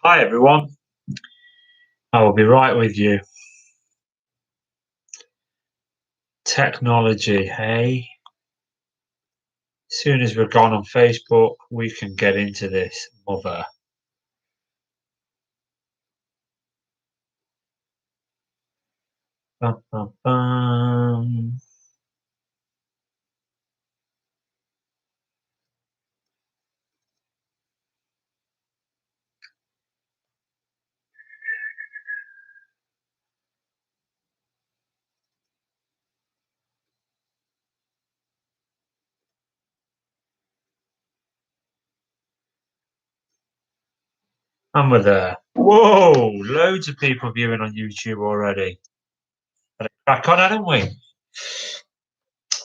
Hi everyone, I will be right with you. Technology, hey? As soon as we're gone on Facebook, we can get into this mother. Bum, bum, bum. And we're there. Whoa, loads of people viewing on YouTube already. Had a crack on, hadn't we?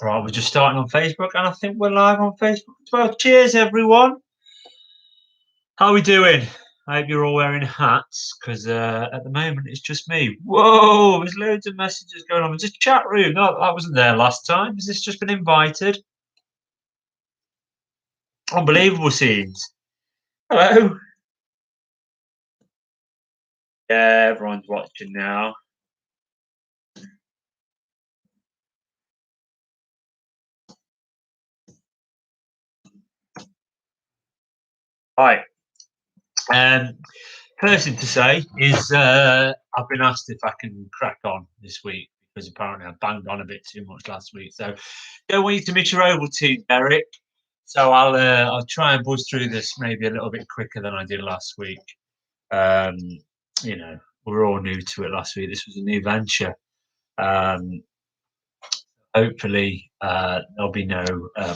Right, we're just starting on Facebook, and I think we're live on Facebook as well. Cheers, everyone. How are we doing? I hope you're all wearing hats because at the moment it's just me. Whoa, there's loads of messages going on. It's a chat room. No, that wasn't there last time. Has this just been invited? Unbelievable scenes. Hello. Yeah, everyone's watching now. Right. Um, First thing to say is I've been asked if I can crack on this week because apparently I banged on a bit too much last week. So don't want you to miss your Ovaltine, Derek. So I'll try and buzz through this maybe a little bit quicker than I did last week. Um, you know, we were all new to it last week. This was a new venture. Um, Hopefully, there'll be no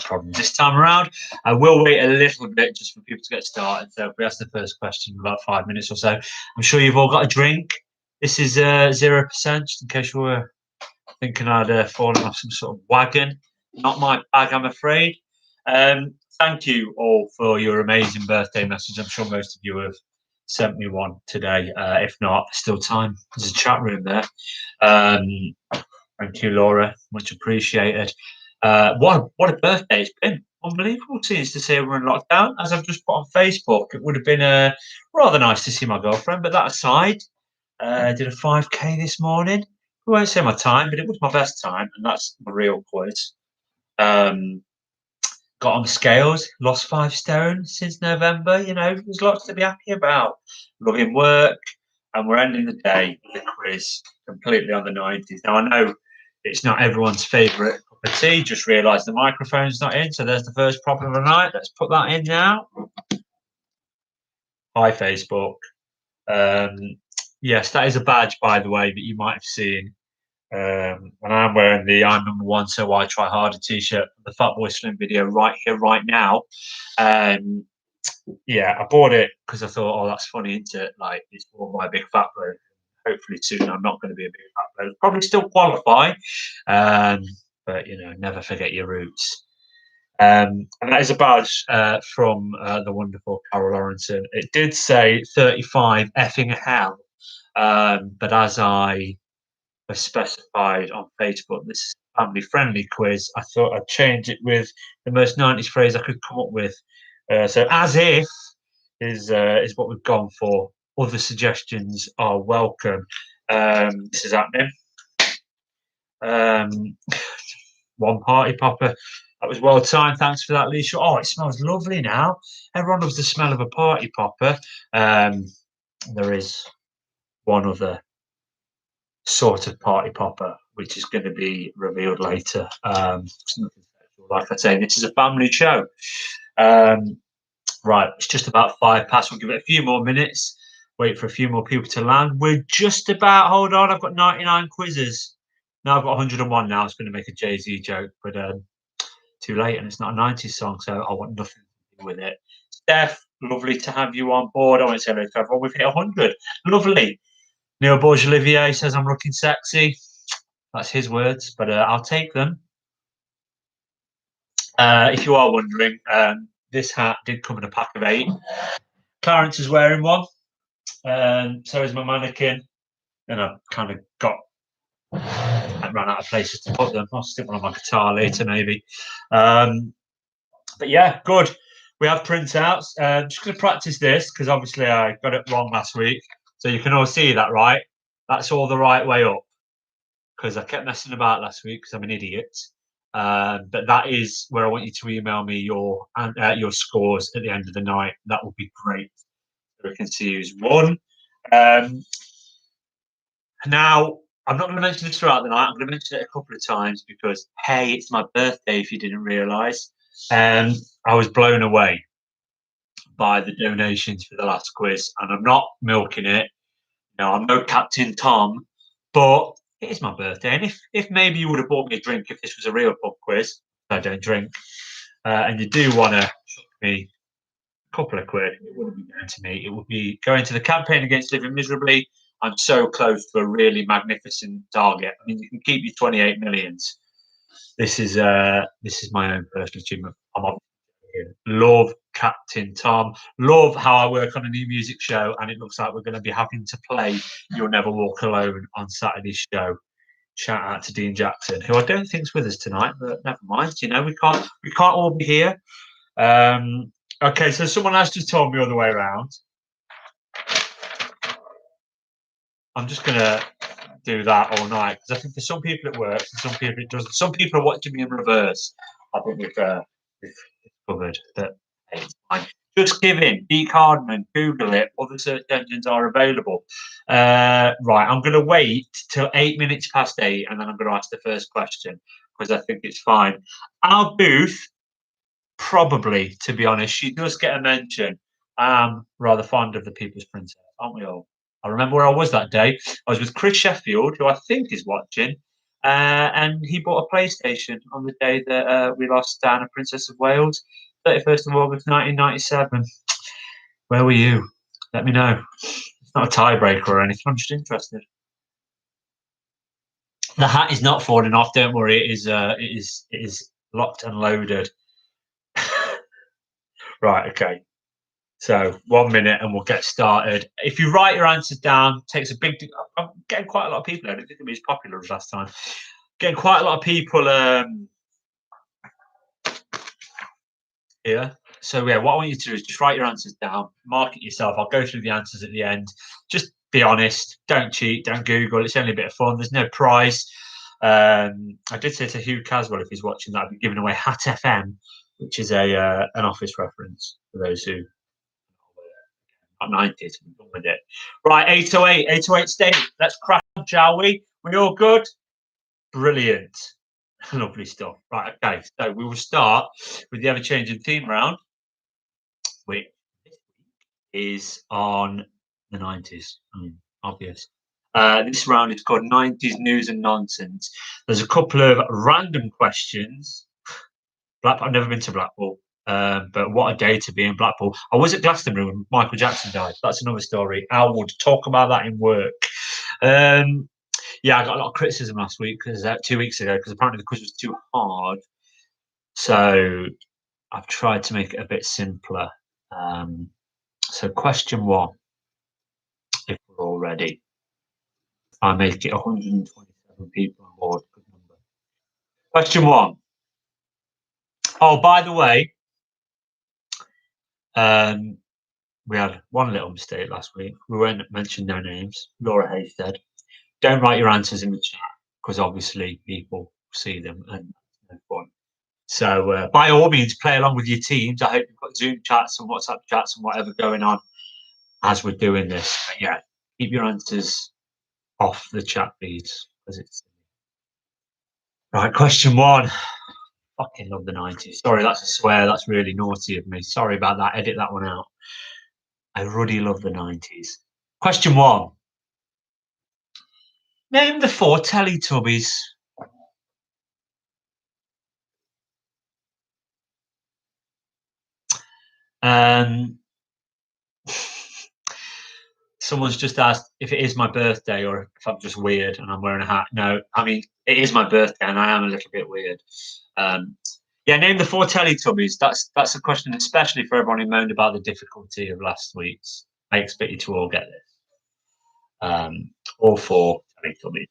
problems this time around. I will wait a little bit just for people to get started. So if we ask the first question in about 5 minutes or so, I'm sure you've all got a drink. This is 0%, just in case you were thinking I'd fallen off some sort of wagon. Not my bag, I'm afraid. Thank you all for your amazing birthday message. I'm sure most of you have sent me one today. If not, still time. There's a chat room there. Um, Thank you, Laura. Much appreciated. What a birthday it's been. Unbelievable since to say we're in lockdown. As I've just put on Facebook, it would have been rather nice to see my girlfriend. But that aside, I did a 5K this morning. I won't say my time, but it was my best time, and that's my real quiz. Um, Got on the scales, lost 5 stone since November. You know, there's lots to be happy about. Loving work, and we're ending the day with a quiz completely on the 90s. Now, I know it's not everyone's favourite cup of tea. Just realised the microphone's not in, so there's the first problem of the night. Let's put that in now. Hi, Facebook. Um, yes, that is a badge, by the way, that you might have seen. And I'm wearing the I'm number one, so I try harder t-shirt, the Fatboy Slim video right here, right now. Um, yeah, I bought it because I thought, oh, that's funny, isn't it? Like, it's worn by a big fat bloke. Hopefully soon I'm not going to be a big fat bloke. Probably still qualify, um, but you know, never forget your roots. And that is a badge from the wonderful Carol Lawrenson. It did say 35 effing hell, but as I have specified on Facebook, this is a family friendly quiz. I thought I'd change it with the most 90s phrase I could come up with. So, as if is what we've gone for. Other suggestions are welcome. This is happening. Um, One party popper. That was well timed. Thanks for that, Lisa. Oh, it smells lovely now. Everyone loves the smell of a party popper. There is one other sort of party popper, which is going to be revealed later. Like I say, this is a family show. Um, right, it's just about 5 past. We'll give it a few more minutes. Wait for a few more people to land. We're just about. Hold on, I've got 99 quizzes. No, I've got 101 now. I was going to make a Jay-Z joke, but too late, and it's not a 90s song, so I want nothing to do with it. Steph, lovely to have you on board. I want to say hello to everyone. We've hit 100. Lovely. Neil Borges Olivier says I'm looking sexy. That's his words, but I'll take them. If you are wondering, this hat did come in a pack of 8. Clarence is wearing one. So is my mannequin. And I kind of I ran out of places to put them. I'll stick one on my guitar later, maybe. But yeah, good. We have printouts. Just going to practice this because obviously I got it wrong last week. So you can all see that, right? That's all the right way up because I kept messing about last week because I'm an idiot. But that is where I want you to email me your scores at the end of the night. That would be great. So we can see who's won. Now, I'm not going to mention this throughout the night. I'm going to mention it a couple of times because, hey, it's my birthday if you didn't realise. I was blown away by the donations for the last quiz, and I'm not milking it. No, I'm no Captain Tom, but it is my birthday. And if maybe you would have bought me a drink if this was a real pub quiz, I don't drink, and you do want to chuck me a couple of quid, it wouldn't be going to me. It would be going to the campaign against living miserably. I'm so close to a really magnificent target. I mean, you can keep your 28 millions. This is my own personal achievement. I'm love Captain Tom. Love how I work on a new music show, and it looks like we're going to be having to play "You'll Never Walk Alone" on Saturday's show. Shout out to Dean Jackson, who I don't think's with us tonight, but never mind. You know, we can't all be here. Okay, so someone else just told me all the way around. I'm just gonna do that all night because I think for some people it works, and some people it doesn't. Some people are watching me in reverse. I think we've covered that. It's fine. Just give in, Deke Hardman, Google it. Other search engines are available. Right, I'm going to wait till 8 minutes past 8, and then I'm going to ask the first question because I think it's fine. Our booth, probably, to be honest, she does get a mention. I'm rather fond of the People's Princess, aren't we all? I remember where I was that day. I was with Chris Sheffield, who I think is watching, and he bought a PlayStation on the day that we lost Diana, Princess of Wales, 31st of August 1997. Where were you? Let me know. It's not a tiebreaker or anything. I'm just interested. The hat is not falling off. Don't worry. It is locked and loaded. Right. Okay. So 1 minute and we'll get started. If you write your answers down, takes a big. I'm getting quite a lot of people. I don't think it was as popular as last time. Getting quite a lot of people here. So yeah, what I want you to do is just write your answers down, mark it yourself. I'll go through the answers at the end. Just be honest. Don't cheat. Don't Google. It's only a bit of fun. There's no prize. I did say to Hugh Caswell, if he's watching, that I'd be giving away Hat FM, which is an Office reference for those who. 90s, we're done with it. Right, 808 state. Let's crack on, shall we? We all good? Brilliant. Lovely stuff. Right, okay. So we will start with the ever-changing theme round, which is on the 90s. Obvious. This round is called 90s News and Nonsense. There's a couple of random questions. Blackpool, I've never been to Blackpool. But what a day to be in Blackpool. I was at Glastonbury when Michael Jackson died. That's another story. I would talk about that in work. Yeah, I got a lot of criticism last week, 2 weeks ago, because apparently the quiz was too hard. So I've tried to make it a bit simpler. So question 1, if we're all ready. I make it 127 people on board. Good number. Question 1. Oh, by the way, we had one little mistake last week. We won't mention no names. Laura Haystead. Don't write your answers in the chat because obviously people see them and no fun. So by all means, play along with your teams. I hope you've got Zoom chats and WhatsApp chats and whatever going on as we're doing this. But yeah, keep your answers off the chat, please. Right, question 1. Fucking love the 90s. Sorry, that's a swear. That's really naughty of me. Sorry about that. Edit that one out. I really love the 90s. Question 1. Name the 4 Teletubbies. Someone's just asked if it is my birthday or if I'm just weird and I'm wearing a hat. No, I mean, it is my birthday and I am a little bit weird. Yeah, name the 4 Teletubbies. That's a question, especially for everyone who moaned about the difficulty of last week's. I expect you to all get this. All 4 Teletubbies.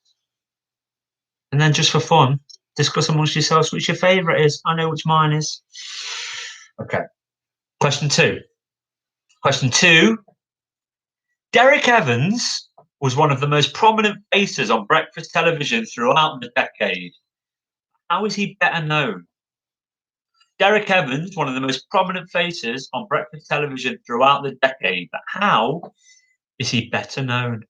And then just for fun, discuss amongst yourselves which your favourite is. I know which mine is. Okay. Question two. Question two. Derek Evans was one of the most prominent faces on breakfast television throughout the decade. How is he better known? Derek Evans, one of the most prominent faces on breakfast television throughout the decade, but how is he better known?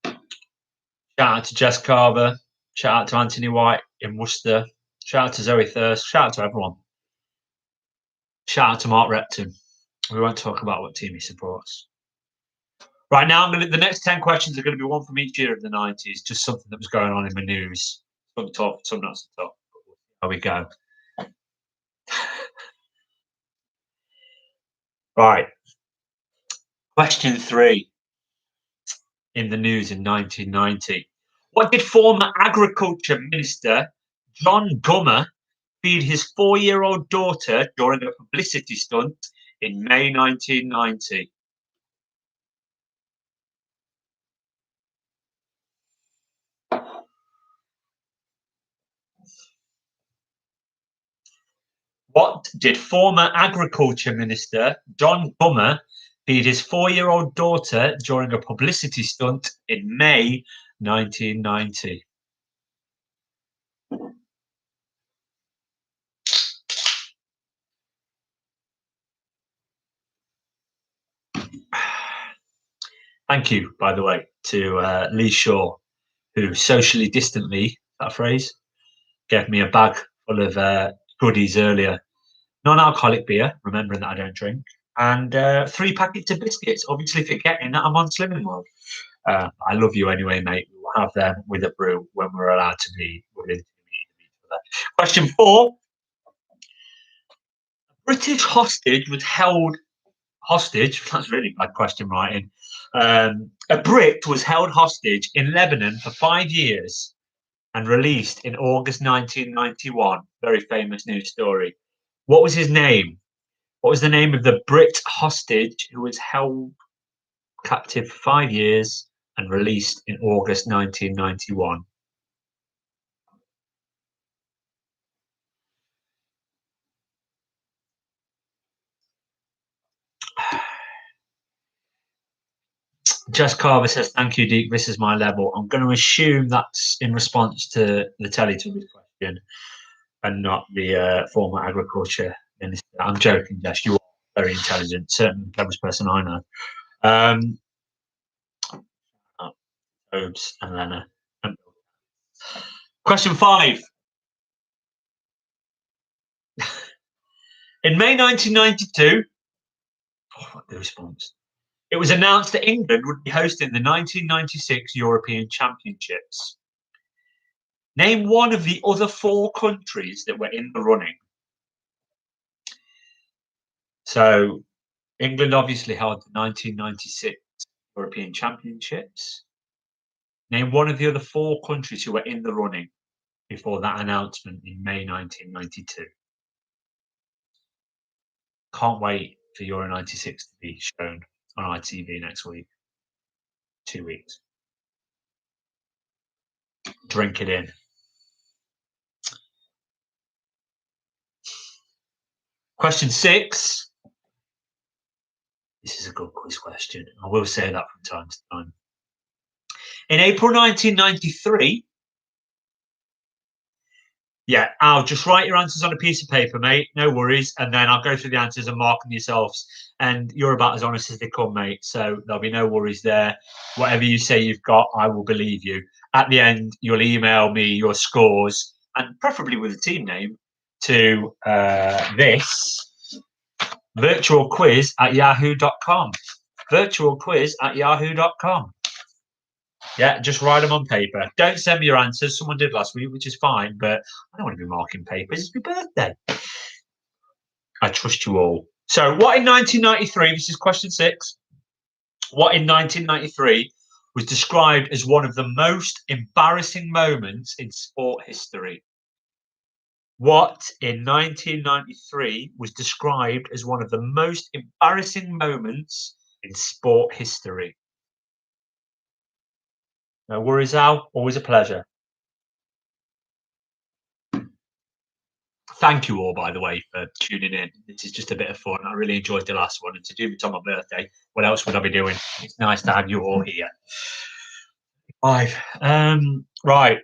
Shout out to Jess Carver. Shout out to Anthony White in Worcester. Shout out to Zoe Thirst. Shout out to everyone. Shout out to Mark Repton. We won't talk about what team he supports. Right now, the next 10 questions are going to be one from each year of the 90s, just something that was going on in the news. Some top, some not so top. There we go. Right. Question three. In the news in 1990. What did former Agriculture Minister John Gummer feed his 4-year-old daughter during a publicity stunt in May 1990? What did former Agriculture Minister John Gummer feed his 4-year-old daughter during a publicity stunt in May 1990? Thank you, by the way, to Lee Shaw, who socially distantly, that phrase, gave me a bag full of goodies earlier. Non-alcoholic beer, remembering that I don't drink, and 3 packets of biscuits, obviously forgetting that I'm on Slimming World. I love you anyway, mate. We'll have them with a brew when we're allowed to be within each other. Question 4. A British hostage was held hostage. That's really bad question writing. A Brit was held hostage in Lebanon for 5 years and released in August 1991. Very famous news story. What was his name? What was the name of the Brit hostage who was held captive for 5 years and released in August 1991? Jess Carver says, "Thank you, Deek. This is my level." I'm going to assume that's in response to the Teletubbies question and not the former agriculture minister. I'm joking, Jess. You are very intelligent, certainly the cleverest person I know. Obes and Lena. Question 5. In May 1992, what the response? It was announced that England would be hosting the 1996 European Championships. Name one of the other 4 countries that were in the running. So, England obviously held the 1996 European Championships. Name one of the other 4 countries who were in the running before that announcement in May 1992. Can't wait for Euro 96 to be shown on ITV next week. 2 weeks. Drink it in. Question 6. This is a good quiz question. I will say that from time to time. In April 1993, yeah, I'll just write your answers on a piece of paper, mate. No worries. And then I'll go through the answers and mark them yourselves. And you're about as honest as they come, mate. So there'll be no worries there. Whatever you say you've got, I will believe you. At the end, you'll email me your scores and preferably with a team name to this virtualquiz@yahoo.com. Virtualquiz@yahoo.com. Yeah, just write them on paper. Don't send me your answers. Someone did last week, which is fine, but I don't want to be marking papers. It's my birthday. I trust you all. So, what in 1993? This is question 6. What in 1993 was described as one of the most embarrassing moments in sport history? What in 1993 was described as one of the most embarrassing moments in sport history? No worries, Al. Always a pleasure. Thank you all, by the way, for tuning in. This is just a bit of fun. I really enjoyed the last one, and to do it on my birthday, what else would I be doing? It's nice to have you all here. Five. Right.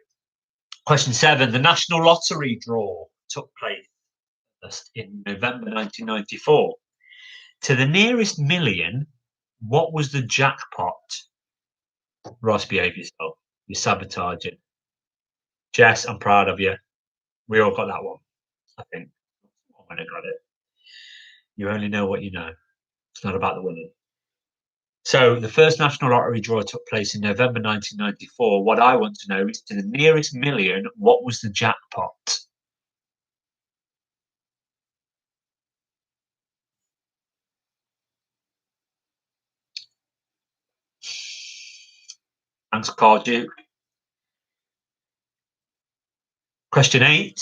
Question 7. The National Lottery draw took place in November 1994. To the nearest million, what was the jackpot? Ross, behave yourself. You're sabotaging. Jess, I'm proud of you. We all got that one, I think. I might have got it. You only know what you know. It's not about the winning. So the first National Lottery draw took place in November 1994. What I want to know is, to the nearest million, what was the jackpot? Thanks, Carl Duke. Question 8.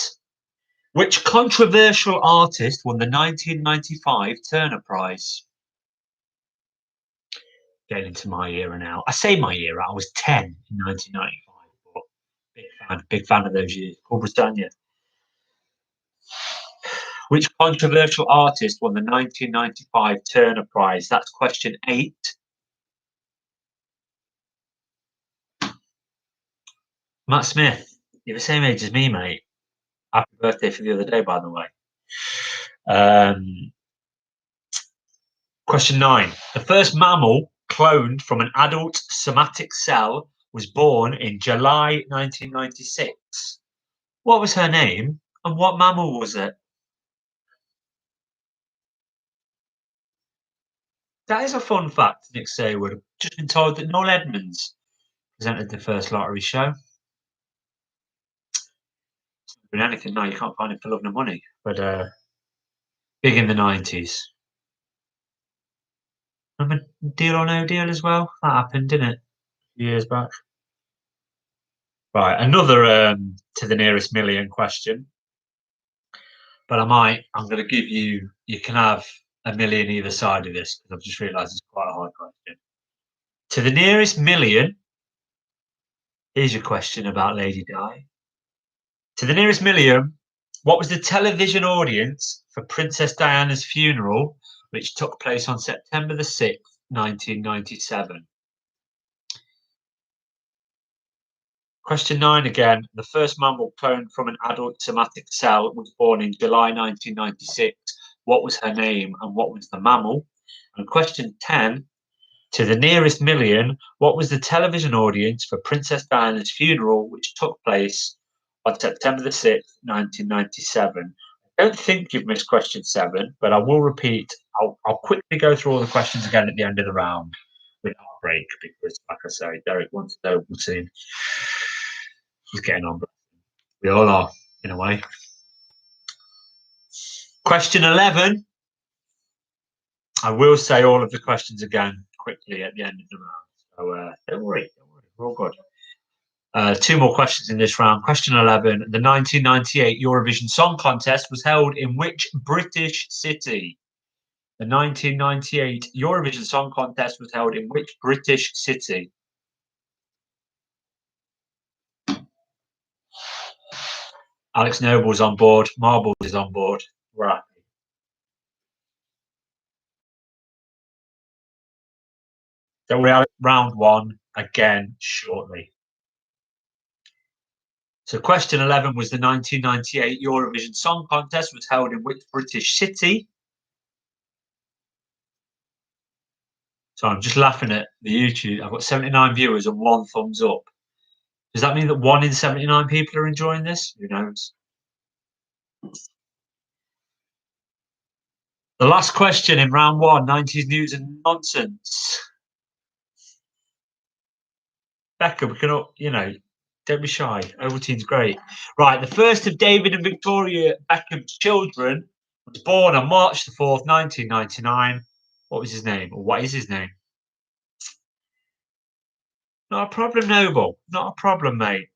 Which controversial artist won the 1995 Turner Prize? Getting into my era now. I say my era. I was 10 in 1995, but big fan of those years. Paul Britannia. Which controversial artist won the 1995 Turner Prize? That's question 8. Matt Smith. You're the same age as me, mate. Happy birthday for the other day, by the way. Question 9. The first mammal cloned from an adult somatic cell was born in July 1996. What was her name and what mammal was it? That is a fun fact, Nick Saywood. I've just been told that Noel Edmonds presented the first lottery show. It's not been anything, no, you can't find it for love nor money. But big in the 90s. Remember Deal or No Deal as well? That happened, didn't it? A few years back. Right, another to the nearest million question. But I'm going to give you can have a million either side of this, because I've just realised it's quite a hard question. To the nearest million, here's your question about Lady Di. To the nearest million, what was the television audience for Princess Diana's funeral, which took place on September the 6th, 1997? Question 9 again. The first mammal cloned from an adult somatic cell was born in July 1996. What was her name and what was the mammal? And question 10. To the nearest million, what was the television audience for Princess Diana's funeral, which took place on September the 6th, 1997? I don't think you've missed question 7, but I will repeat. I'll quickly go through all the questions again at the end of the round without a break, because, like I say, Derek wants to know soon. He's getting on, but we all are, in a way. Question 11. I will say all of the questions again quickly at the end of the round. So don't worry, we're all good. 2 more questions in this round. Question 11. The 1998 Eurovision Song Contest was held in which British city? The 1998 Eurovision Song Contest was held in which British city? Alex Noble's on board. Marbles is on board. We're happy. Don't worry, Alex. Round 1 again shortly. So question 11 was the 1998 Eurovision Song Contest was held in which British city? So I'm just laughing at the YouTube. I've got 79 viewers and 1 thumbs up. Does that mean that 1 in 79 people are enjoying this? Who knows? The last question in round 1, 90s news and nonsense. Becca, we can all, don't be shy. Ovaltine's great. Right, the first of David and Victoria Beckham's children was born on March the 4th, 1999. What was his name? Or what is his name? Not a problem, Noble. Not a problem, mate.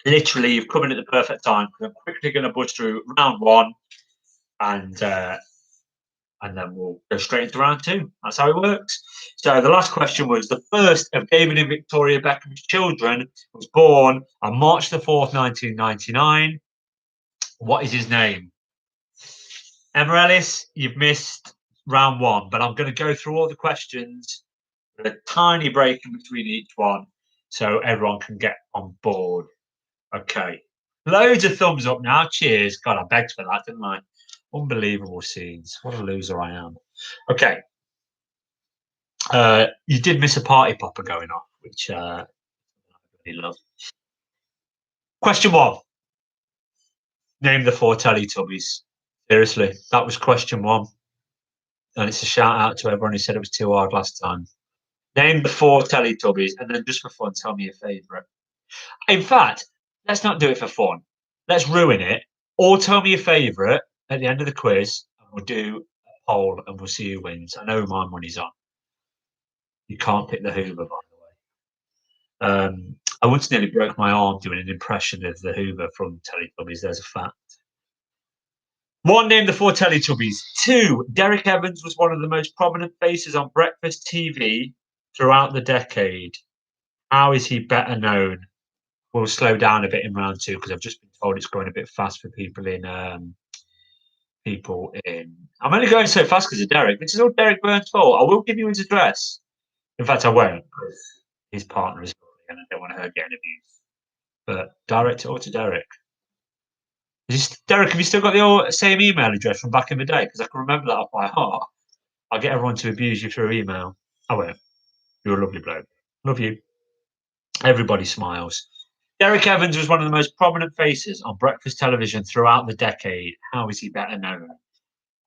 Literally, you've come in at the perfect time, because I'm quickly going to buzz through round 1, and and then we'll go straight into round two. That's how it works. So the last question was, the first of David and Victoria Beckham's children was born on March the 4th, 1999. What is his name? Emma Ellis, you've missed round one, but I'm going to go through all the questions with a tiny break in between each one so everyone can get on board. Okay. Loads of thumbs up now. Cheers. God, I begged for that, didn't I? Unbelievable scenes. What a loser I am. Okay. You did miss a party popper going off, which I really love. Question one. Name the 4 Teletubbies. Seriously, that was question one. And it's a shout out to everyone who said it was too hard last time. Name the 4 Teletubbies, and then just for fun, tell me your favourite. In fact, let's not do it for fun. Let's ruin it. Or tell me your favourite at the end of the quiz, and we'll do a poll and we'll see who wins. I know who my money's on. You can't pick the Hoover, by the way. I once nearly broke my arm doing an impression of the Hoover from Teletubbies. There's a fact. 1, name the 4 Teletubbies. 2, Derek Evans was one of the most prominent faces on breakfast TV throughout the decade. How is he better known? We'll slow down a bit in round 2 because I've just been told it's going a bit fast for people in. I'm only going so fast because of Derek. This is all Derek Burns' fault. I will give you his address. In fact, I won't because his partner is and I don't want her getting abused. But direct it all to Derek. Derek, have you still got the same email address from back in the day? Because I can remember that off by heart. I'll get everyone to abuse you through email. I won't. You're a lovely bloke. Love you. Everybody smiles. Derek Evans was one of the most prominent faces on breakfast television throughout the decade. How is he better known?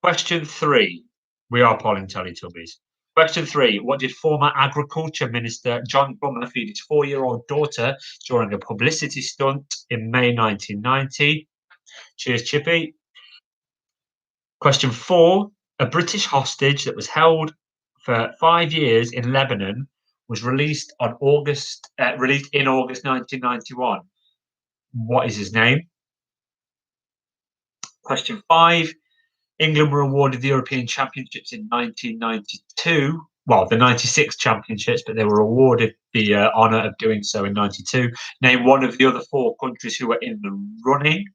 Question 3. We are polling Teletubbies. Question 3. What did former Agriculture Minister John Plummer feed his 4-year-old daughter during a publicity stunt in May 1990? Cheers, Chippy. Question 4. A British hostage that was held for 5 years in Lebanon was released in August 1991. What is his name? Question 5. England were awarded the European Championships in 1992. Well, the 96 championships, but they were awarded the honour of doing so in 92. Name one of the other 4 countries who were in the running.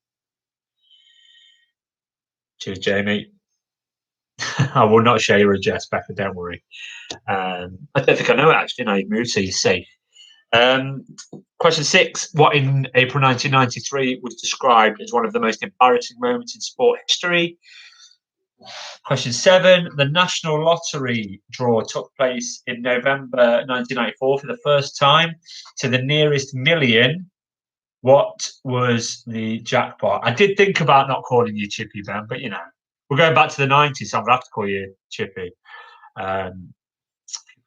Cheers, Jamie. I will not share your address, Becca, don't worry. I don't think I know it, actually. Now you've moved, so you're safe. Question 6. What in April 1993 was described as one of the most embarrassing moments in sport history? Question 7. The National Lottery draw took place in November 1994 for the first time to the nearest million. What was the jackpot? I did think about not calling you Chippy, Ben, but we're going back to the 90s, so I'm going to have to call you Chippy.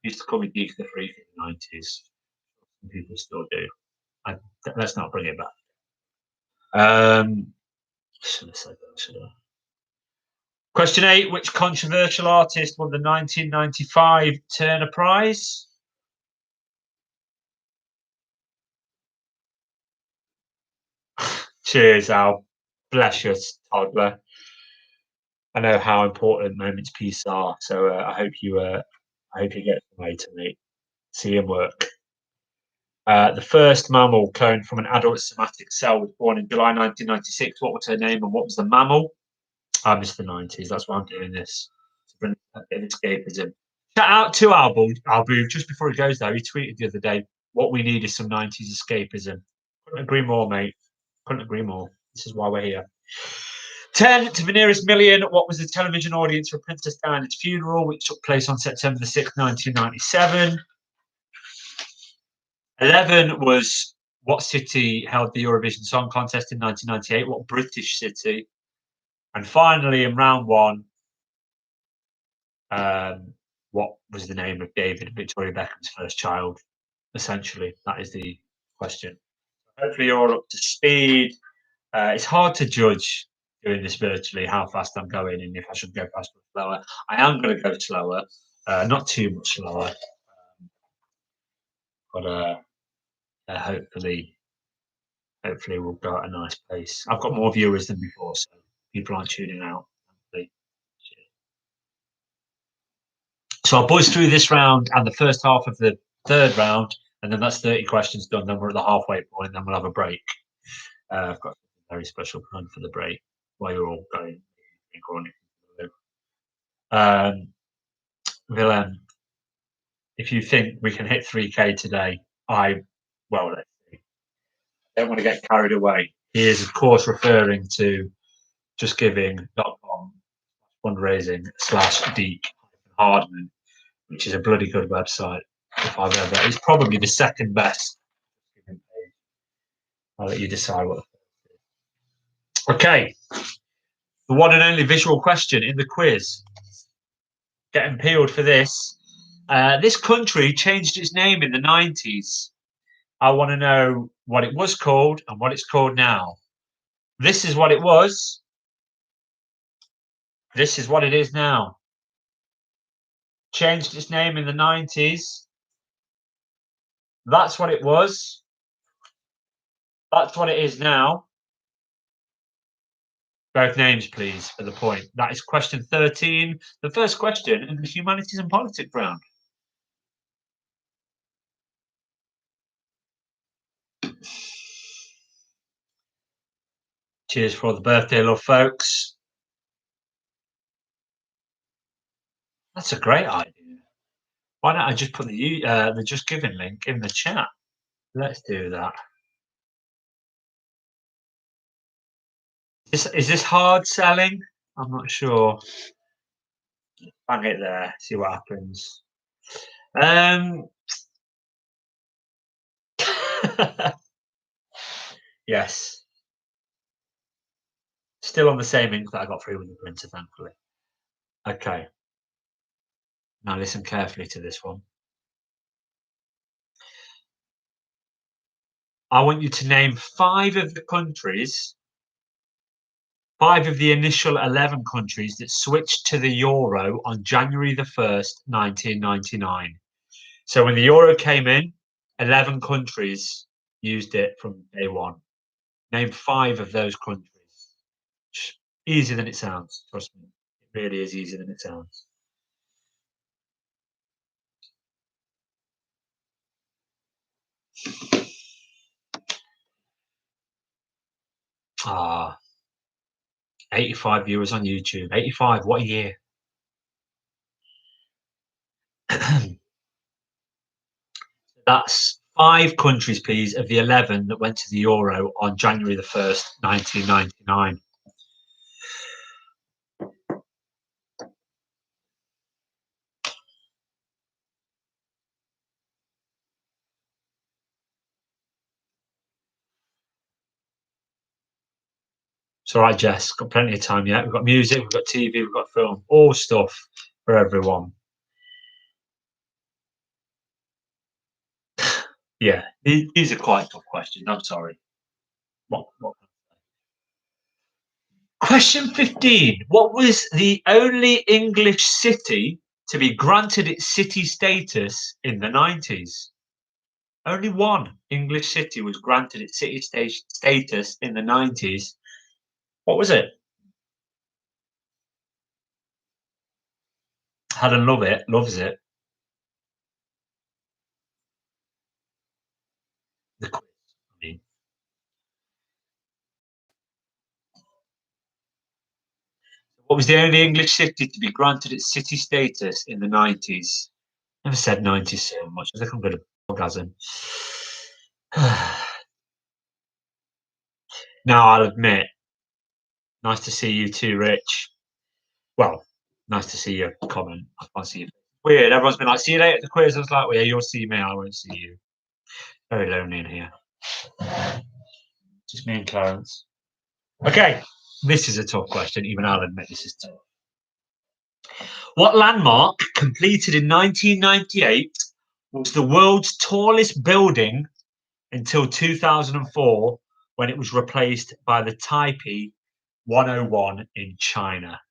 Used to call me Geek the Freak in the 90s. Some people still do. Let's not bring it back. Should have said that, should I? Question 8. Which controversial artist won the 1995 Turner Prize? Cheers, Al. Bless you, toddler. I know how important moments peace are, so I hope you get some later, mate. See you in work. The first mammal cloned from an adult somatic cell was born in July 1996. What was her name and what was the mammal? I missed the 90s. That's why I'm doing this. To bring a bit of escapism. Shout out to Albu. Just before he goes, though, he tweeted the other day, what we need is some 90s escapism. Couldn't agree more, mate. Couldn't agree more. This is why we're here. 10, to the nearest million, what was the television audience for Princess Diana's funeral, which took place on September the 6th, 1997? 11 was what city held the Eurovision Song Contest in 1998? What British city? And finally, in round 1, what was the name of David and Victoria Beckham's first child? Essentially, that is the question. Hopefully, you're all up to speed. It's hard to judge doing this virtually how fast I'm going and if I should go faster or slower. I am going to go slower, not too much slower, but hopefully we'll go at a nice pace. I've got more viewers than before, so people aren't tuning out. Hopefully. So I'll buzz through this round and the first half of the third round, and then that's 30 questions done. Then we're at the halfway point, and then we'll have a break. I've got a very special plan for the break while you're all going. Willem, if you think we can hit 3K today, let's see. I don't want to get carried away. He is, of course, referring to justgiving.com fundraising/Deek Hardman, which is a bloody good website. If I've ever, it's probably the second best. I'll let you decide what. Okay, the one and only visual question in the quiz. Getting peeled for this. This country changed its name in the 90s. I want to know what it was called and what it's called now. This is what it was. This is what it is now. Changed its name in the 90s. That's what it was. That's what it is now. Both names, please, for the point. That is question 13, the first question in the humanities and politics round. Cheers for all the birthday love, folks. That's a great idea. Why don't I just put the Just Giving link in the chat? Let's do that. Is this hard selling? I'm not sure. Bang it there, see what happens. Yes. Still on the same ink that I got through with the printer, thankfully. Okay. Now listen carefully to this one. I want you to name 5 of the countries, 5 of the initial 11 countries that switched to the euro on January the 1st, 1999. So when the euro came in, 11 countries used it from day one. Name 5 of those countries. Easier than it sounds, trust me. It really is easier than it sounds. Ah, 85 viewers on YouTube. 85, what a year. That's 5 countries, please, of the 11 that went to the euro on January the 1st, 1999. It's all right, Jess. Got plenty of time yet. We've got music, we've got TV, we've got film, all stuff for everyone. Yeah, these are quite tough questions. I'm sorry. What? Question 15. What was the only English city to be granted its city status in the 90s? Only one English city was granted its city status in the 90s. What was it? Helen loves it. The quiz, I mean. What was the only English city to be granted its city status in the 90s? Never said 90s so much. I think I'm going to orgasm. Now, I'll admit, nice to see you too, Rich. Well, nice to see your comment. I can't see you. Weird. Everyone's been like, see you later at the quiz. I was like, well, yeah, you'll see me. I won't see you. Very lonely in here. Just me and Clarence. Okay. This is a tough question. Even I'll admit this is tough. What landmark, completed in 1998, was the world's tallest building until 2004, when it was replaced by the Taipei 101 in China?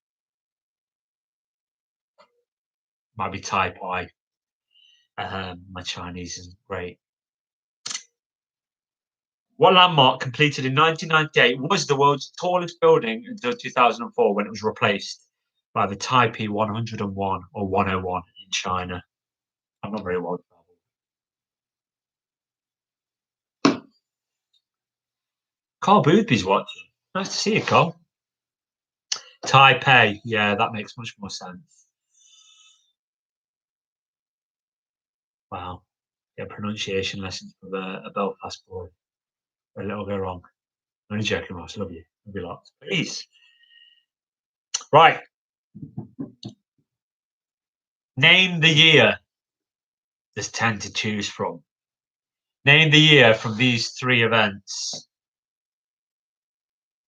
Might be Taipei. My Chinese isn't great. What landmark, completed in 1998, was the world's tallest building until 2004, when it was replaced by the Taipei 101 or 101 in China. I'm not very well traveled. Carl Boothby's watching. Nice to see you, Carl. Taipei. Yeah, that makes much more sense. Wow. Yeah, pronunciation lessons for a Belfast boy. A little go wrong. I'm only joking, Ross. Love you. Love you lots. Please. Right. Name the year. There's 10 to choose from. Name the year from these three events.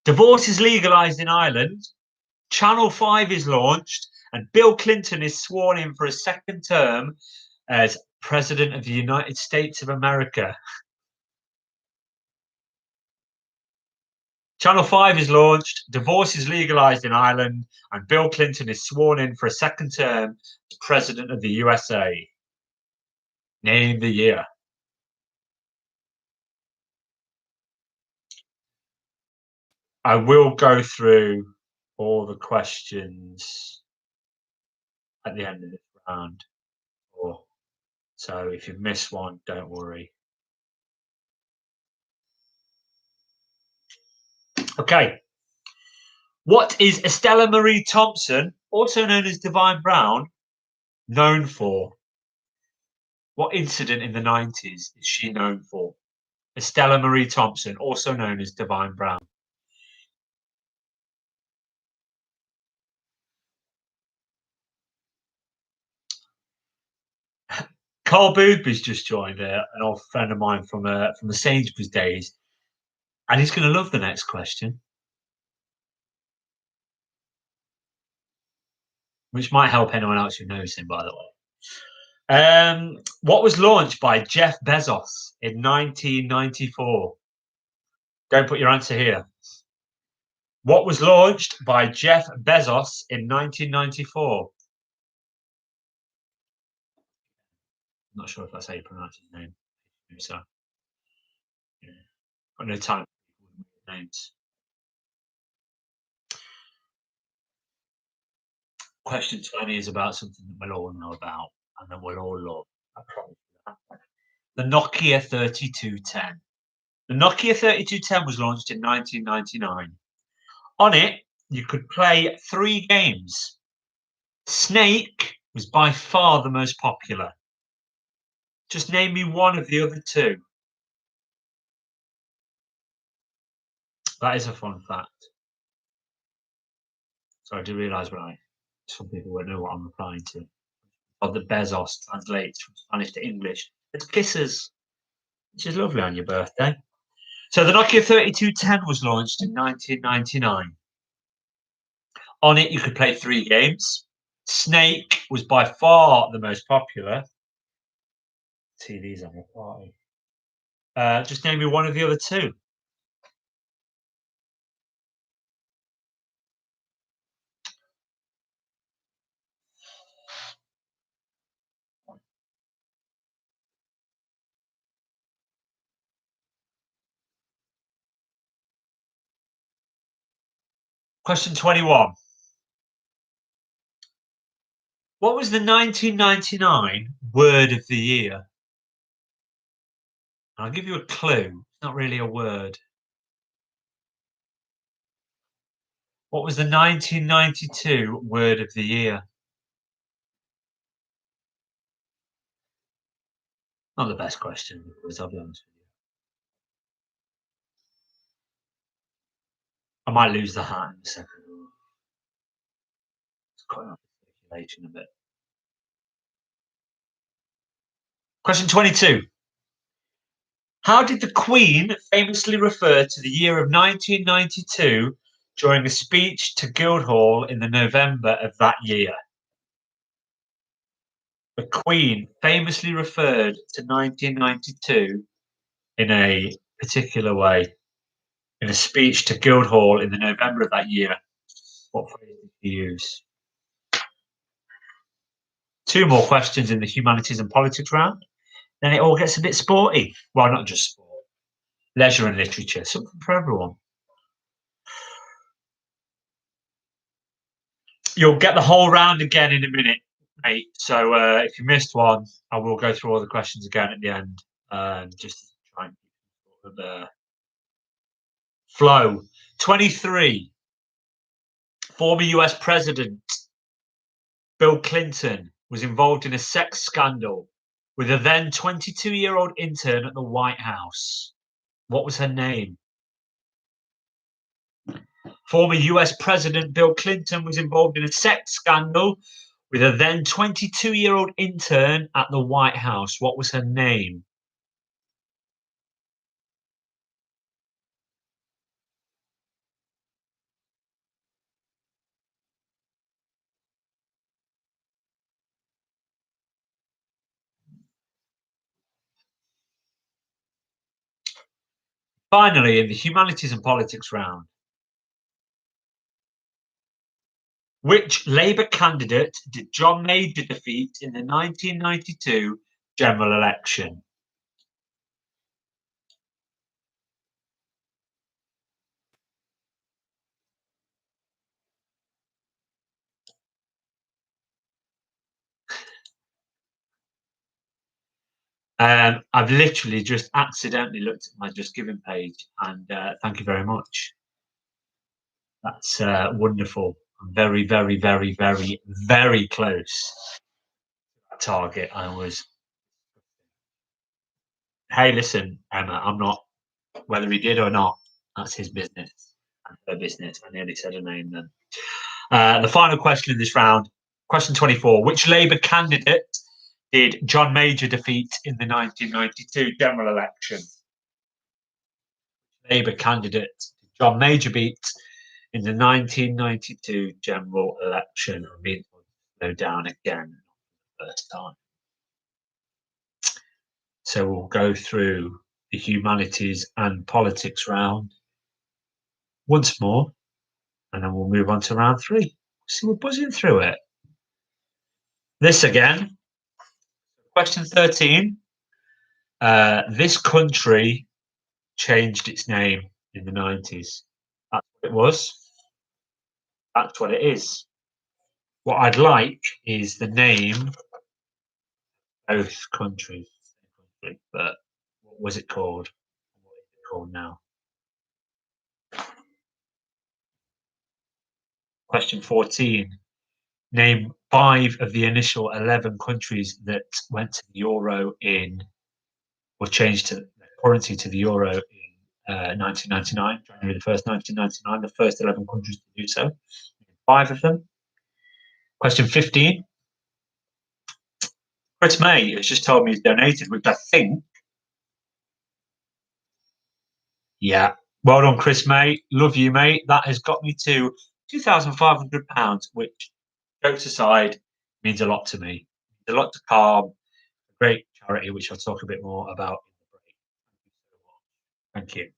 Divorce is legalized in Ireland. Channel 5 is launched. And Bill Clinton is sworn in for a second term as President of the United States of America. Channel 5 is launched, divorce is legalized in Ireland, and Bill Clinton is sworn in for a second term as President of the USA. Name the year. I will go through all the questions at the end of this round. So if you've missed one, don't worry. Okay. What is Estella Marie Thompson, also known as Divine Brown, known for? What incident in the 90s is she known for? Estella Marie Thompson, also known as Divine Brown. Carl Boothby's just joined, an old friend of mine from the Sainsbury's days, and he's going to love the next question, which might help anyone else who knows him, by the way. What was launched by Jeff Bezos in 1994? Don't put your answer here. What was launched by Jeff Bezos in 1994? I'm not sure if that's how you pronounce his name. So, yeah. Got no time for names. Question 20 is about something that we'll all know about and that we'll all love. I promise you that. The Nokia 3210. The Nokia 3210 was launched in 1999. On it, you could play 3 games. Snake was by far the most popular. Just name me one of the other 2. That is a fun fact. So I do realise some people won't know what I'm replying to. Or the Bezos translates from Spanish to English. It's kisses, which is lovely on your birthday. So the Nokia 3210 was launched in 1999. On it, you could play 3 games. Snake was by far the most popular. See these on the party. Just name me one of the other 2. Question 21. What was the 1999 word of the year? I'll give you a clue. It's not really a word. What was the 1992 word of the year? Not the best question, because I'll be honest with you. I might lose the hat in a second. It's quite up circulation a bit. Question 22. How did the Queen famously refer to the year of 1992 during a speech to Guildhall in the November of that year? The Queen famously referred to 1992 in a particular way in a speech to Guildhall in the November of that year. What phrase did she use? 2 more questions in the humanities and politics round. Then it all gets a bit sporty. Well, not just sport. Leisure and literature. Something for everyone. You'll get the whole round again in a minute. Right. So if you missed one, I will go through all the questions again at the end, just to try and keep sort of flow. 23. Former US President Bill Clinton was involved in a sex scandal with a then 22-year-old intern at the White House. What was her name? Former US President Bill Clinton was involved in a sex scandal with a then 22-year-old intern at the White House. What was her name? Finally, in the humanities and politics round, which Labour candidate did John Major defeat in the 1992 general election? I've literally just accidentally looked at my Just Giving page, and thank you very much. That's wonderful. I'm very, very, very, very, very close to that target. I was. Hey, listen, Emma. I'm not. Whether he did or not, that's his business and her business. I nearly said her name then. The final question in this round, question 24. Which Labour candidate did John Major defeat in the 1992 general election? Labour candidate did John Major beat in the 1992 general election? I'm being slowed down again for the first time. So we'll go through the humanities and politics round once more, and then we'll move on to round 3. See, we're buzzing through it. This again, question 13. This country changed its name in the 90s. That's what it was. That's what it is. What I'd like is the name of both countries. But what was it called? What is it called now? Question 14. Name 5 of the initial 11 countries that went to the euro in, or changed to currency to the euro in 1999, January the 1st, 1999, the first 11 countries to do so. 5 of them. Question 15. Chris May has just told me he's donated, which I think. Yeah. Well done, Chris May. Love you, mate. That has got me to £2,500, which, jokes aside, means a lot to me. It means a lot to Calm, a great charity, which I'll talk a bit more about in the break. Thank you.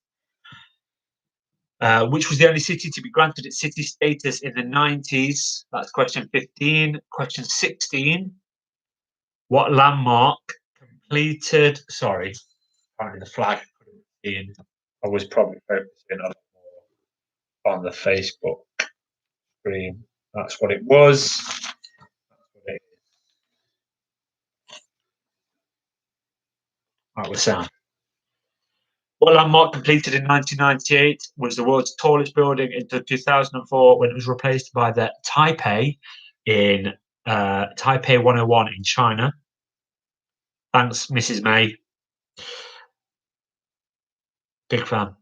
Which was the only city to be granted its city status in the 90s? That's question 15. Question 16. What landmark completed? Sorry, apparently the flag couldn't be in. I was probably focusing on the Facebook screen. That's what it was. That was sound. What landmark completed in 1998 was the world's tallest building until 2004 when it was replaced by the Taipei in Taipei 101 in China. Thanks, Mrs. May. Big fan.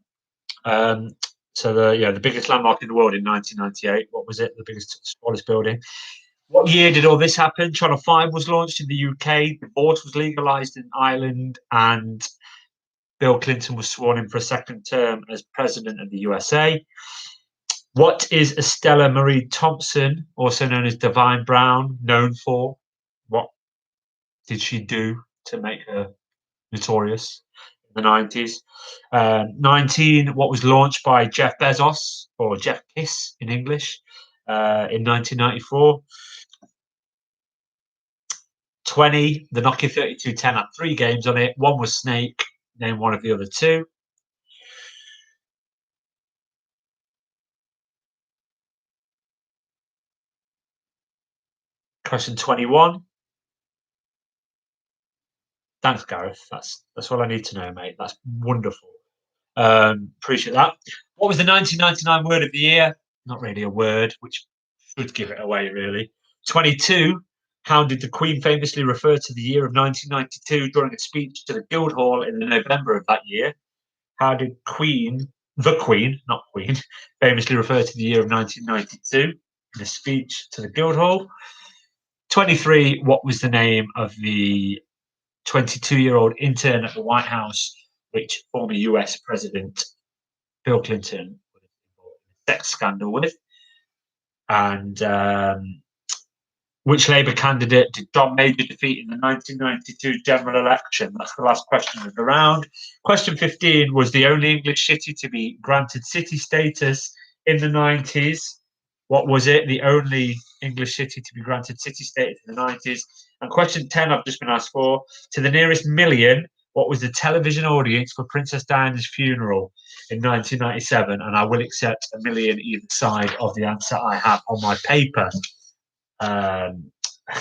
So the biggest landmark in the world in 1998. What was it? The biggest, tallest building. What year did all this happen? Channel 5 was launched in the UK. Divorce was legalised in Ireland, and Bill Clinton was sworn in for a second term as president of the USA. What is Estella Marie Thompson, also known as Divine Brown, known for? What did she do to make her notorious in the 90s? 19, what was launched by Jeff Bezos, or Jeff Kiss in English, in 1994. 20, the Nokia 3210 had 3 games on it. One was Snake. Name one of the other 2. Question 21. Thanks, Gareth. That's all I need to know, mate. That's wonderful. Appreciate that. What was the 1999 word of the year? Not really a word, which should give it away, really. 22. How did the Queen famously refer to the year of 1992 during a speech to the Guildhall in November of that year? How did the Queen, not Queen, famously refer to the year of 1992 in a speech to the Guildhall? 23. What was the name of the 22-year-old intern at the White House, which former US President Bill Clinton was involved in a sex scandal with? And which Labour candidate did John Major defeat in the 1992 general election? That's the last question of the round. Question 15 was the only English city to be granted city status in the 90s. What was it? The only English city to be granted city status in the 90s. And question 10, I've just been asked for. To the nearest million, what was the television audience for Princess Diana's funeral in 1997? And I will accept a million either side of the answer I have on my paper.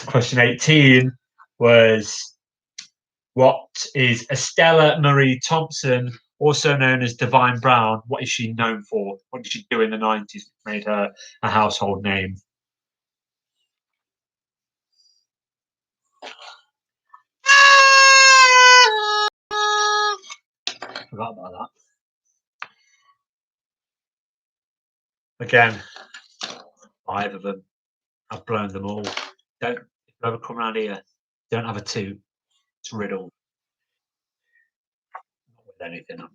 Question 18 was, what is Estella Marie Thompson, also known as Divine Brown, what is she known for? What did she do in the 90s that made her a household name? Forgot about that. Again, 5 of them. I've blown them all. Don't, if you ever come around here, don't have a 2. It's riddled. Not with anything.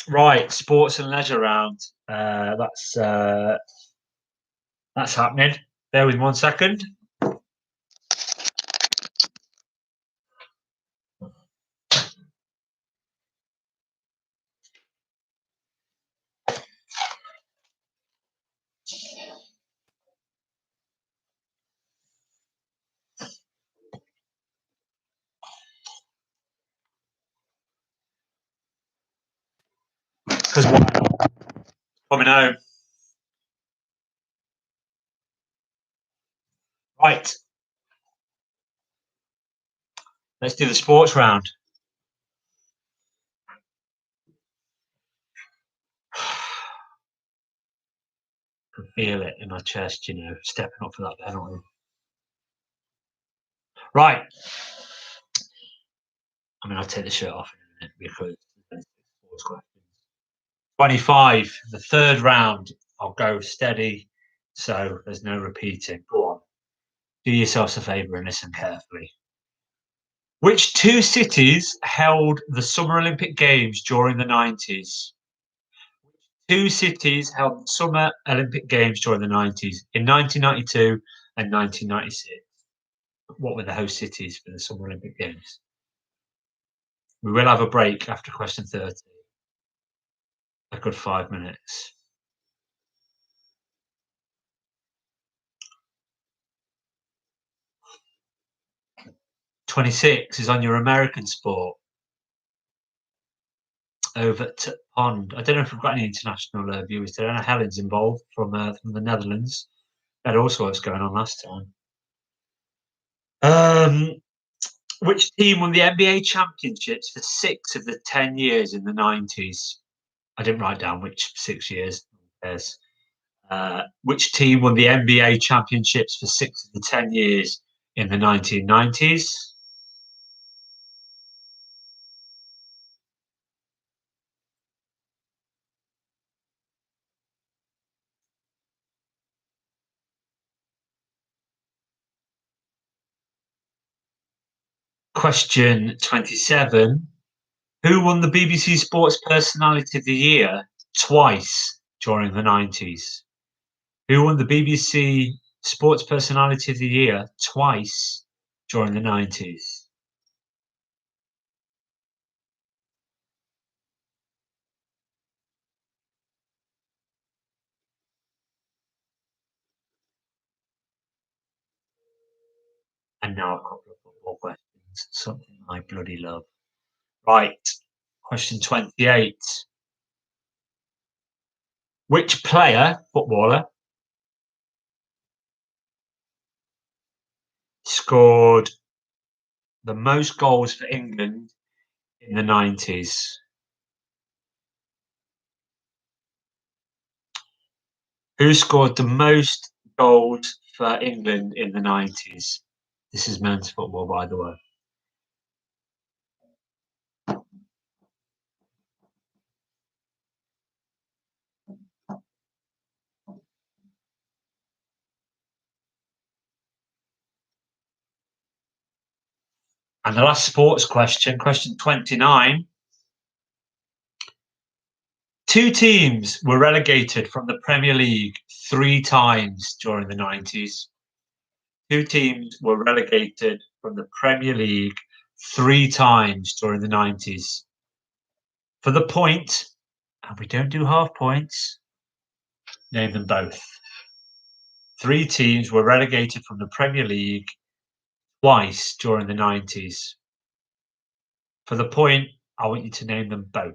Right, sports and leisure round. That's happening. Bear with me 1 second. Because coming home. Right. Let's do the sports round. I can feel it in my chest, stepping up for that penalty. Right. I'll take the shirt off in a minute because sports questions. 25, the third round. I'll go steady, so there's no repeating. Go on. Do yourselves a favour and listen carefully. Which 2 cities held the Summer Olympic Games during the 90s? 2 cities held the Summer Olympic Games during the 90s, in 1992 and 1996. What were the host cities for the Summer Olympic Games? We will have a break after question 30. A good 5 minutes. 26 is on your American sport. Over to Pond. I don't know if we've got any international viewers today. I know Helen's involved from the Netherlands. Had all sorts going on last time. Which team won the NBA championships for 6 of the 10 years in the 90s? I didn't write down which 6 years. Which team won the NBA championships for 6 of the 10 years in the 1990s? Question 27. Who won the BBC Sports Personality of the Year twice during the 90s? Who won the BBC Sports Personality of the Year twice during the 90s? And now a couple of football questions, something I bloody love. Right, question 28. Which player, footballer, scored the most goals for England in the 90s? Who scored the most goals for England in the 90s? This is men's football, by the way. And the last sports question, question 29. Two teams were relegated from the Premier League 3 times during the 90s. Two teams were relegated from the Premier League 3 times during the 90s. For the point, and we don't do half points, name them both. 3 teams were relegated from the Premier League twice during the 90s. For the point, I want you to name them both.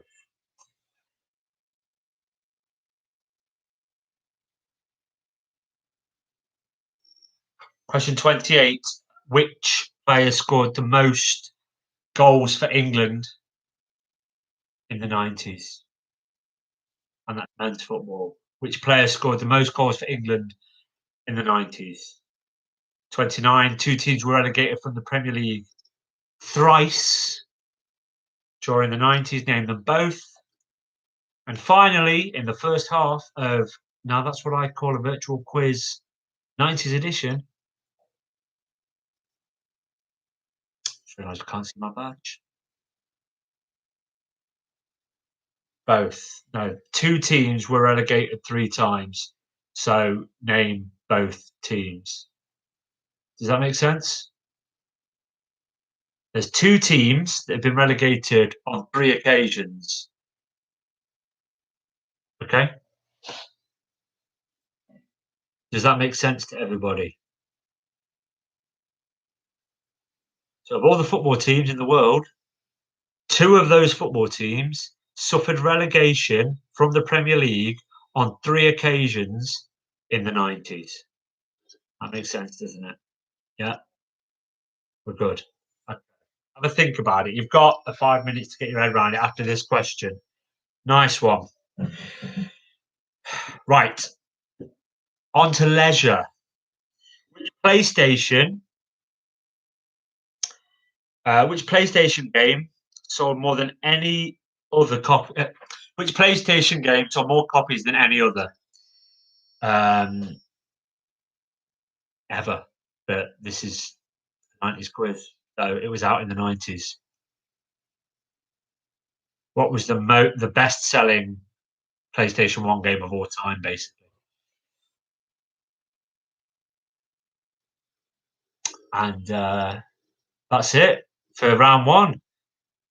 Question 28. Which player scored the most goals for England in the 90s? And that's men's football. Which player scored the most goals for England in the 90s? 29. Two teams were relegated from the Premier League thrice during the 90s. Name them both. And finally, in the first half of, now that's what I call a virtual quiz 90s edition. Just realised I can't see my badge. Both. No, 2 teams were relegated 3 times. So name both teams. Does that make sense? There's 2 teams that have been relegated on 3 occasions. Okay? Does that make sense to everybody? So of all the football teams in the world, 2 of those football teams suffered relegation from the Premier League on 3 occasions in the 90s. That makes sense, doesn't it? Yeah, we're good. Have a think about it. You've got 5 minutes to get your head around it after this question. Nice one. Right. On to leisure. Which PlayStation game sold more than any other copy? Which PlayStation game sold more copies than any other ever? But this is the 90s quiz, so it was out in the 90s. What was the best-selling PlayStation 1 game of all time, basically? And that's it for round 1.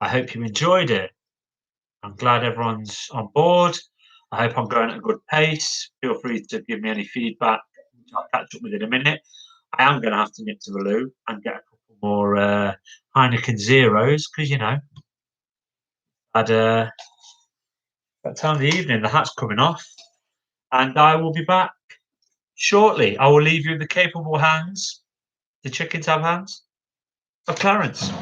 I hope you enjoyed it. I'm glad everyone's on board. I hope I'm going at a good pace. Feel free to give me any feedback, which I'll catch up with in a minute. I am going to have to nip to the loo and get a couple more Heineken Zeros because, you know, at that time of the evening, the hat's coming off. And I will be back shortly. I will leave you in the capable hands, the chicken tab hands, of Clarence.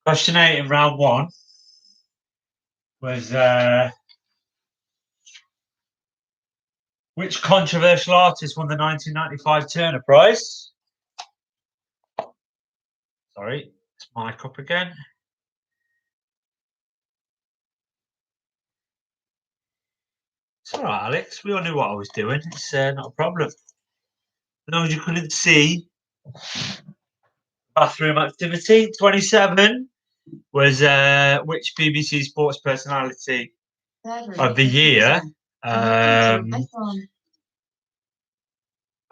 Question 8 in round 1 was which controversial artist won the 1995 Turner Prize? Sorry, it's mic up again. It's all right, Alex. We all knew what I was doing. It's not a problem. As long as you couldn't see. Bathroom activity. 27 was which BBC sports personality of the year?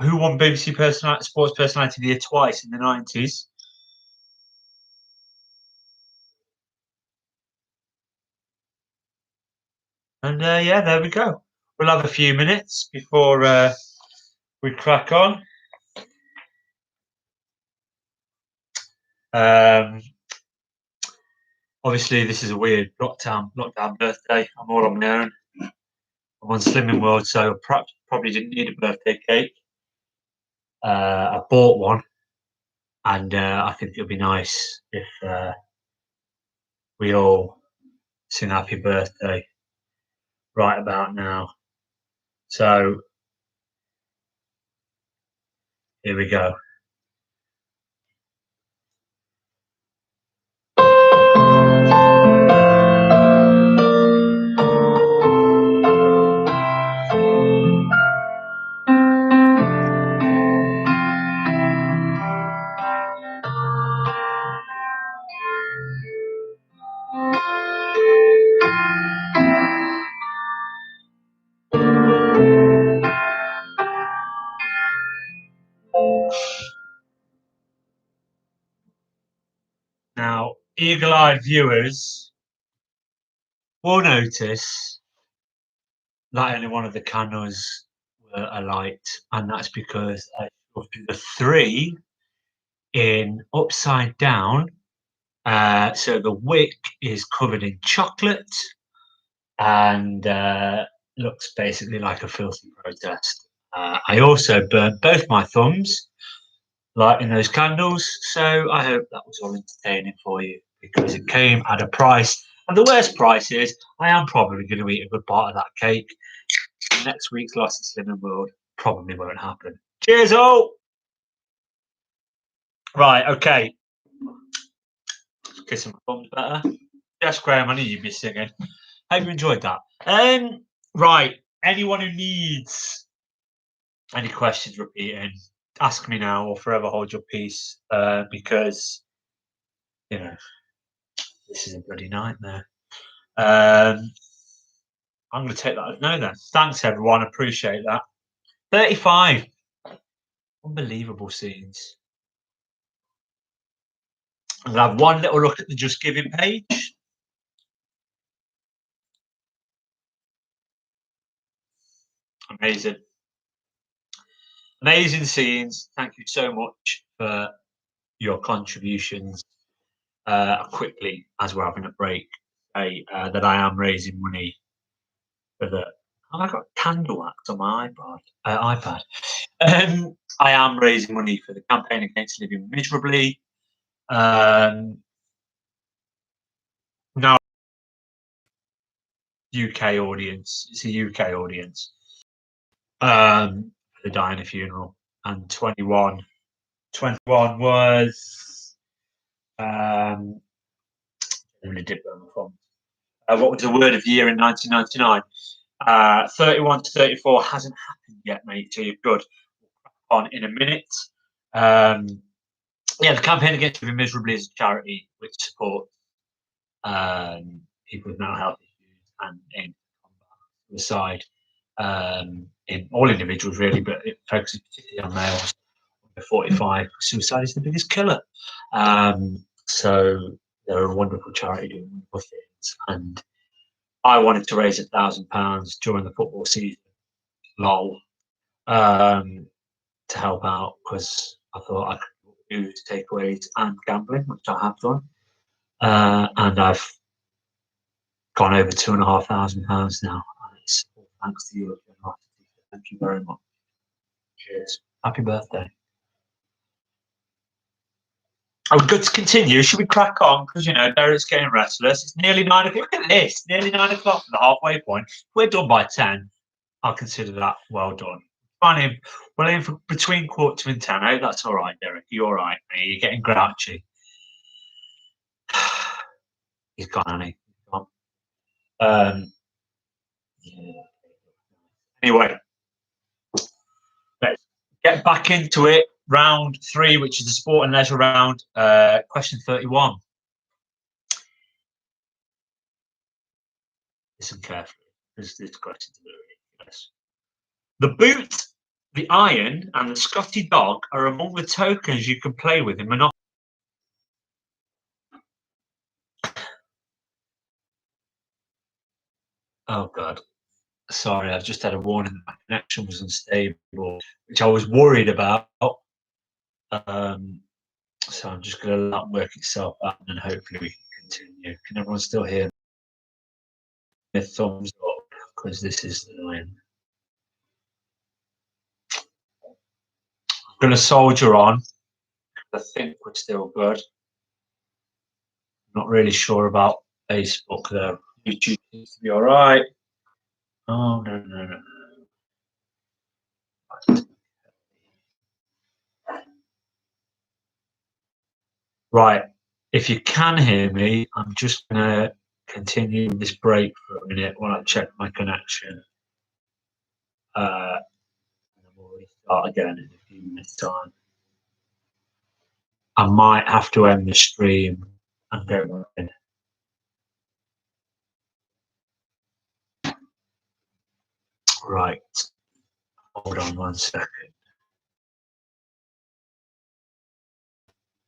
Who won BBC sports personality of the year twice in the 90s? And yeah, there we go. We'll have a few minutes before we crack on. Obviously, this is a weird lockdown birthday. I'm all on my own. I'm on Slimming World, so I probably didn't need a birthday cake. I bought one, and I think it'll be nice if we all sing happy birthday right about now. So here we go. Now, eagle-eyed viewers will notice that only one of the candles were alight, and that's because I shoved the 3 in upside down. So the wick is covered in chocolate and looks basically like a filthy protest. I also burnt both my thumbs lighting those candles, so I hope that was all entertaining for you because it came at a price. And the worst price is I am probably going to eat a good part of that cake. Next week's Lost in Slimming World probably won't happen. Cheers all! Right, okay. Kissing my thumbs better. Yes, Graham, I knew you'd be singing. Hope you enjoyed that. Right, anyone who needs any questions repeating, ask me now or forever hold your peace, because you know this is a bloody nightmare. I'm going to take that as no then. Thanks everyone, appreciate that. 35 unbelievable scenes. I'll have one little look at the Just Giving page. Amazing. Amazing scenes. Thank you so much for your contributions. Quickly, as we're having a break, say that I am raising money for the. Oh, I got candle wax on my iPad. I am raising money for the campaign against living miserably. Now, UK audience. It's a UK audience. The Diana funeral, and 21 was really did burn from. What was the word of the year in 1999? 31 to 34 hasn't happened yet, mate. So you're good. On in a minute. Yeah, the campaign against living miserably is a charity which supports people with mental health issues and aims to combat suicide in all individuals, really, but it focuses particularly on males under 45. Suicide is the biggest killer. So they're a wonderful charity doing wonderful things. And I wanted to raise £1,000 during the football season, lol, to help out because I thought I could do takeaways and gambling, which I have done. And I've gone over £2,500 now. And it's all thanks to your generosity. Thank you very much. Cheers. Happy birthday. Oh, good to continue. Should we crack on? Because, Derek's getting restless. It's nearly 9 o'clock. Look at this. Nearly 9 o'clock, the halfway point. If we're done by 10. I'll consider that well done. Fine. We're aiming for between quarter and 10. I hope that's all right, Derek. You all right, mate? You're getting grouchy. He's gone, hasn't he? He's gone. Yeah. Anyway, let's get back into it. Round 3, which is the sport and leisure round. Question 31. Listen carefully. This question's a bit ridiculous. The boot, the iron, and the Scotty dog are among the tokens you can play with in Monopoly. Oh, God. Sorry, I've just had a warning that my connection was unstable, which I was worried about. So I'm just going to let it work itself out and hopefully we can continue. Can everyone still hear me? Thumbs up, because this is annoying. I'm going to soldier on. I think we're still good. Not really sure about Facebook though. YouTube seems to be all right. Oh, no. Right. If you can hear me, I'm just going to continue this break for a minute while I check my connection. And then we'll restart again in a few minutes' time. I might have to end the stream and go in. Right. Hold on 1 second.